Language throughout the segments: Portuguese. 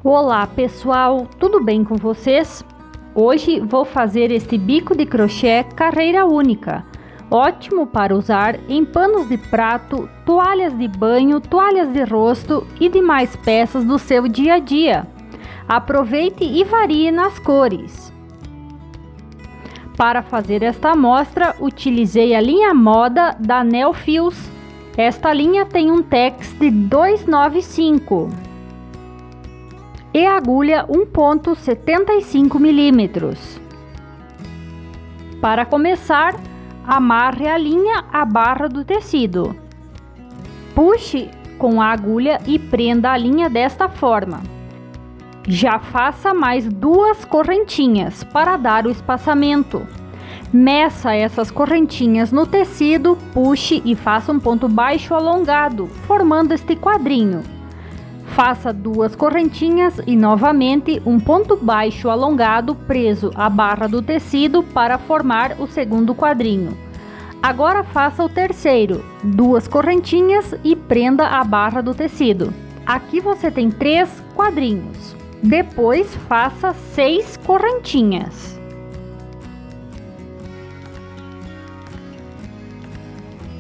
Olá pessoal, tudo bem com vocês? Hoje vou fazer este bico de crochê carreira única, ótimo para usar em panos de prato, toalhas de banho, toalhas de rosto e demais peças do seu dia a dia. Aproveite e varie nas cores. Para fazer esta amostra, utilizei a linha moda da Neofios. Esta linha tem um tex de 295 e agulha 1,75 mm. Para começar, amarre a linha à barra do tecido. Puxe com a agulha e prenda a linha desta forma. Já faça mais 2 correntinhas para dar o espaçamento. Meça essas correntinhas no tecido, puxe e faça um ponto baixo alongado, formando este quadrinho. Faça 2 correntinhas e novamente um ponto baixo alongado preso à barra do tecido para formar o segundo quadrinho. Agora faça o terceiro, 2 correntinhas e prenda a barra do tecido. Aqui você tem 3 quadrinhos. Depois faça 6 correntinhas.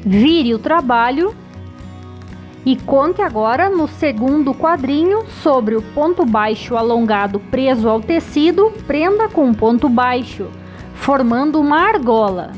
Vire o trabalho e conte agora no segundo quadrinho sobre o ponto baixo alongado preso ao tecido, prenda com um ponto baixo, formando uma argola.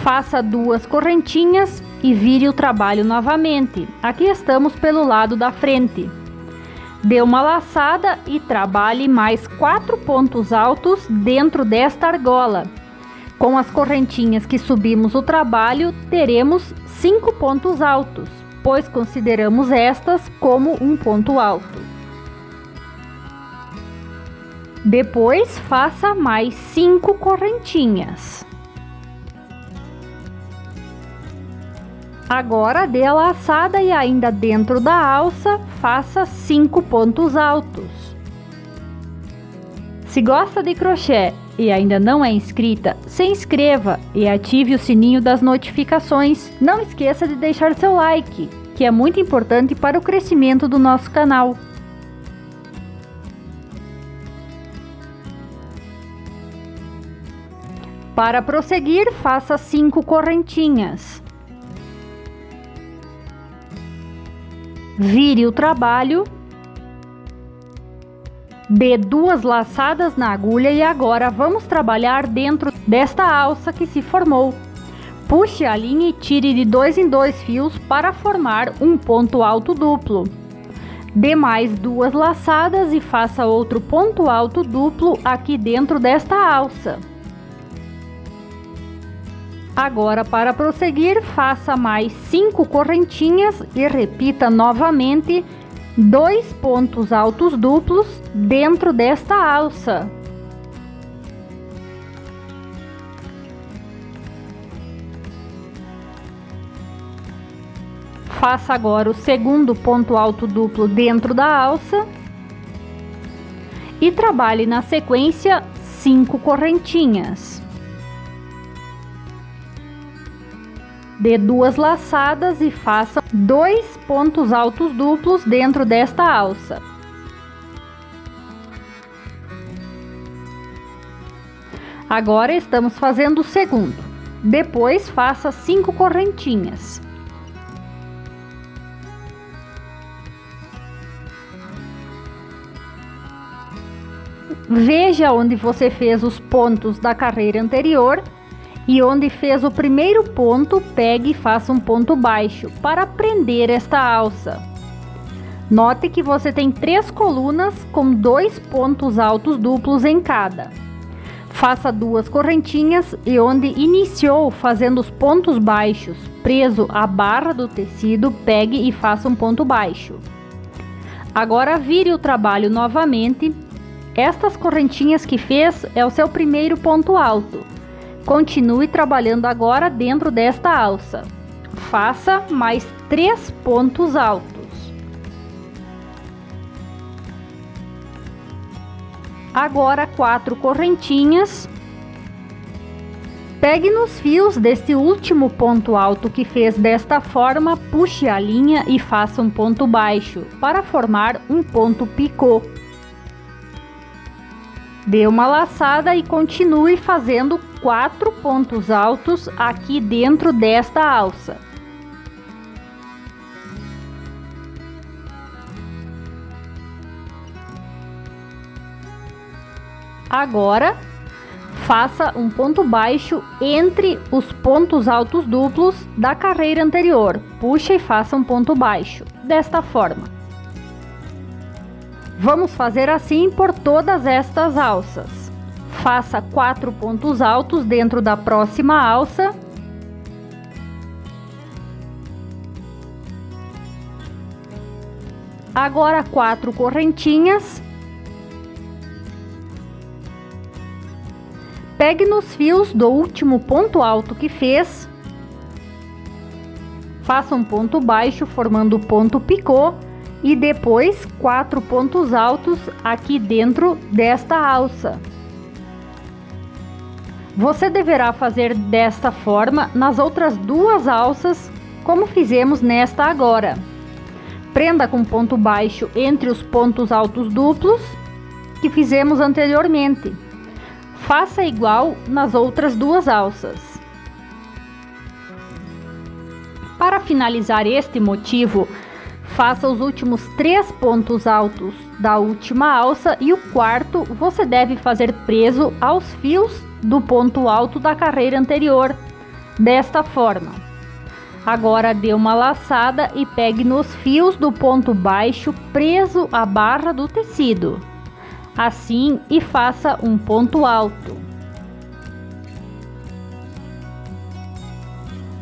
Faça 2 correntinhas e vire o trabalho novamente. Aqui estamos pelo lado da frente. Dê uma laçada e trabalhe mais 4 pontos altos dentro desta argola. Com as correntinhas que subimos o trabalho, teremos 5 pontos altos, pois consideramos estas como um ponto alto. Depois, faça mais 5 correntinhas. Agora, dê a laçada e ainda dentro da alça, faça 5 pontos altos. Se gosta de crochê e ainda não é inscrita, se inscreva e ative o sininho das notificações. Não esqueça de deixar seu like, que é muito importante para o crescimento do nosso canal. Para prosseguir, faça 5 correntinhas. Vire o trabalho. Dê 2 laçadas na agulha e agora vamos trabalhar dentro desta alça que se formou. Puxe a linha e tire de 2 em 2 fios para formar um ponto alto duplo. Dê mais 2 laçadas e faça outro ponto alto duplo aqui dentro desta alça. Agora, para prosseguir, faça mais 5 correntinhas e repita novamente 2 pontos altos duplos dentro desta alça. Faça agora o segundo ponto alto duplo dentro da alça e trabalhe na sequência 5 correntinhas. Dê 2 laçadas e faça 2 pontos altos duplos dentro desta alça. Agora estamos fazendo o segundo. Depois faça 5 correntinhas. Veja onde você fez os pontos da carreira anterior. E onde fez o primeiro ponto, pegue e faça um ponto baixo para prender esta alça. Note que você tem 3 colunas com 2 pontos altos duplos em cada. Faça 2 correntinhas e onde iniciou fazendo os pontos baixos, preso à barra do tecido, pegue e faça um ponto baixo. Agora vire o trabalho novamente. Estas correntinhas que fez é o seu primeiro ponto alto. Continue trabalhando agora dentro desta alça. Faça mais 3 pontos altos. Agora 4 correntinhas. Pegue nos fios deste último ponto alto que fez desta forma, puxe a linha e faça um ponto baixo para formar um ponto picô. Dê uma laçada e continue fazendo 4 pontos altos aqui dentro desta alça. Agora, faça um ponto baixo entre os pontos altos duplos da carreira anterior. Puxe e faça um ponto baixo, desta forma. Vamos fazer assim por todas estas alças. Faça 4 pontos altos dentro da próxima alça. Agora 4 correntinhas. Pegue nos fios do último ponto alto que fez. Faça um ponto baixo formando o ponto picô e depois 4 pontos altos aqui dentro desta alça. Você deverá fazer desta forma nas outras 2 alças, como fizemos nesta agora. Prenda com ponto baixo entre os pontos altos duplos que fizemos anteriormente. Faça igual nas outras 2 alças. Para finalizar este motivo, faça os últimos 3 pontos altos da última alça e o quarto você deve fazer preso aos fios do ponto alto da carreira anterior, desta forma. Agora dê uma laçada e pegue nos fios do ponto baixo preso à barra do tecido. Assim, e faça um ponto alto.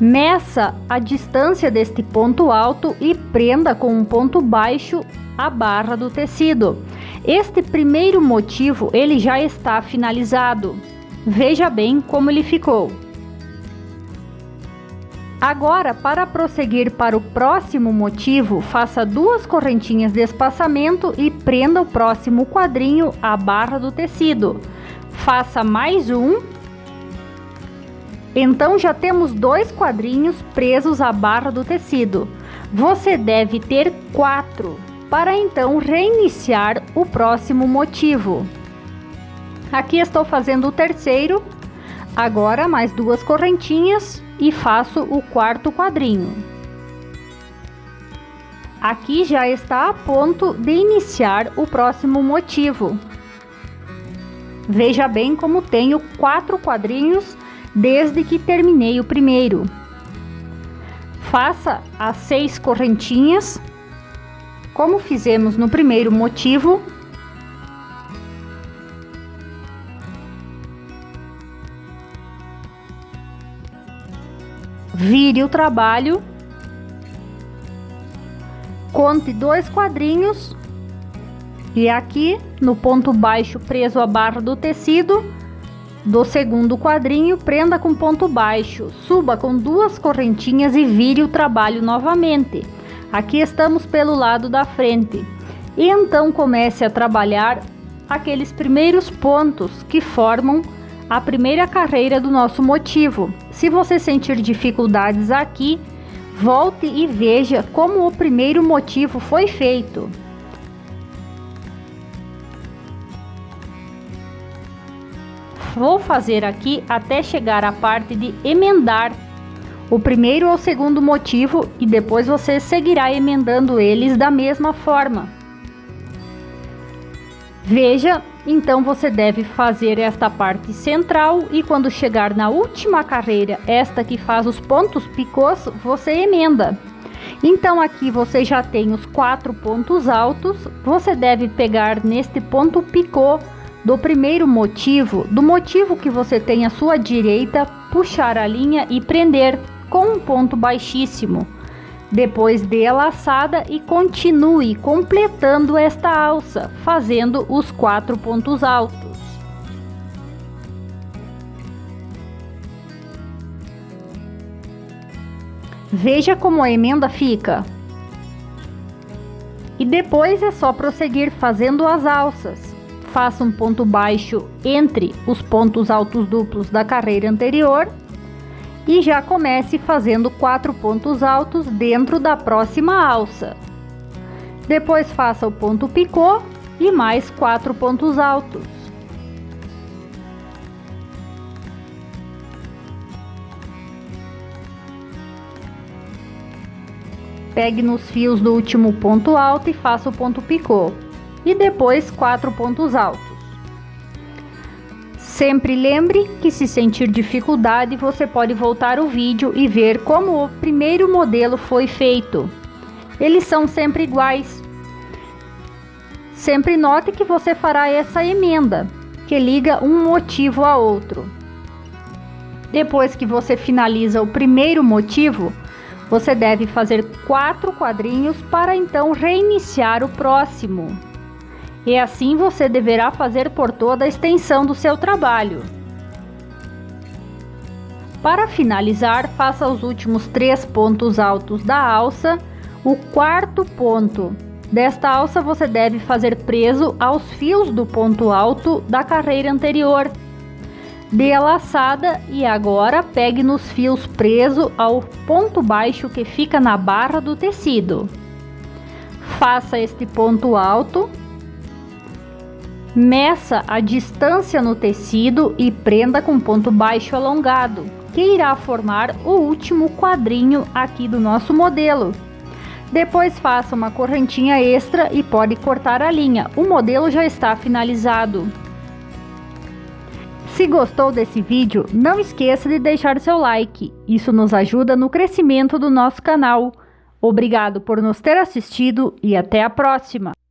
Meça a distância deste ponto alto e prenda com um ponto baixo a barra do tecido. Este primeiro motivo ele já está finalizado. Veja bem como ele ficou. Agora, para prosseguir para o próximo motivo, faça 2 correntinhas de espaçamento e prenda o próximo quadrinho à barra do tecido. Faça mais um. Então já temos 2 quadrinhos presos à barra do tecido. Você deve ter 4 para então reiniciar o próximo motivo. Aqui estou fazendo o terceiro. Agora mais 2 correntinhas e faço o quarto quadrinho. Aqui já está a ponto de iniciar o próximo motivo. Veja bem como tenho 4 quadrinhos desde que terminei o primeiro. Faça as 6 correntinhas, como fizemos no primeiro motivo. Vire o trabalho, conte 2 quadrinhos e aqui no ponto baixo preso à barra do tecido do segundo quadrinho, prenda com ponto baixo, suba com 2 correntinhas e vire o trabalho novamente. Aqui estamos pelo lado da frente e então comece a trabalhar aqueles primeiros pontos que formam a primeira carreira do nosso motivo. Se você sentir dificuldades aqui, volte e veja como o primeiro motivo foi feito. Vou fazer aqui até chegar à parte de emendar o primeiro ou segundo motivo e depois você seguirá emendando eles da mesma forma. Veja, então você deve fazer esta parte central e quando chegar na última carreira, esta que faz os pontos picôs, você emenda. Então aqui você já tem os 4 pontos altos, você deve pegar neste ponto picô do primeiro motivo, do motivo que você tem à sua direita, puxar a linha e prender com um ponto baixíssimo. Depois dê a laçada e continue completando esta alça, fazendo os 4 pontos altos. Veja como a emenda fica. E depois é só prosseguir fazendo as alças. faça um ponto baixo entre os pontos altos duplos da carreira anterior e já comece fazendo 4 pontos altos dentro da próxima alça. Depois faça o ponto picô e mais 4 pontos altos. Pegue nos fios do último ponto alto e faça o ponto picô. E depois 4 pontos altos. Sempre lembre que, se sentir dificuldade, você pode voltar o vídeo e ver como o primeiro modelo foi feito. Eles são sempre iguais. Sempre note que você fará essa emenda, que liga um motivo a outro. Depois que você finaliza o primeiro motivo, você deve fazer 4 quadrinhos para então reiniciar o próximo. E assim você deverá fazer por toda a extensão do seu trabalho. Para finalizar, faça os últimos 3 pontos altos da alça. O quarto ponto desta alça você deve fazer preso aos fios do ponto alto da carreira anterior. Dê a laçada e agora pegue nos fios preso ao ponto baixo que fica na barra do tecido. Faça este ponto alto, meça a distância no tecido e prenda com ponto baixo alongado, que irá formar o último quadrinho aqui do nosso modelo. Depois faça uma correntinha extra e pode cortar a linha. O modelo já está finalizado. Se gostou desse vídeo, não esqueça de deixar seu like. Isso nos ajuda no crescimento do nosso canal. Obrigado por nos ter assistido e até a próxima!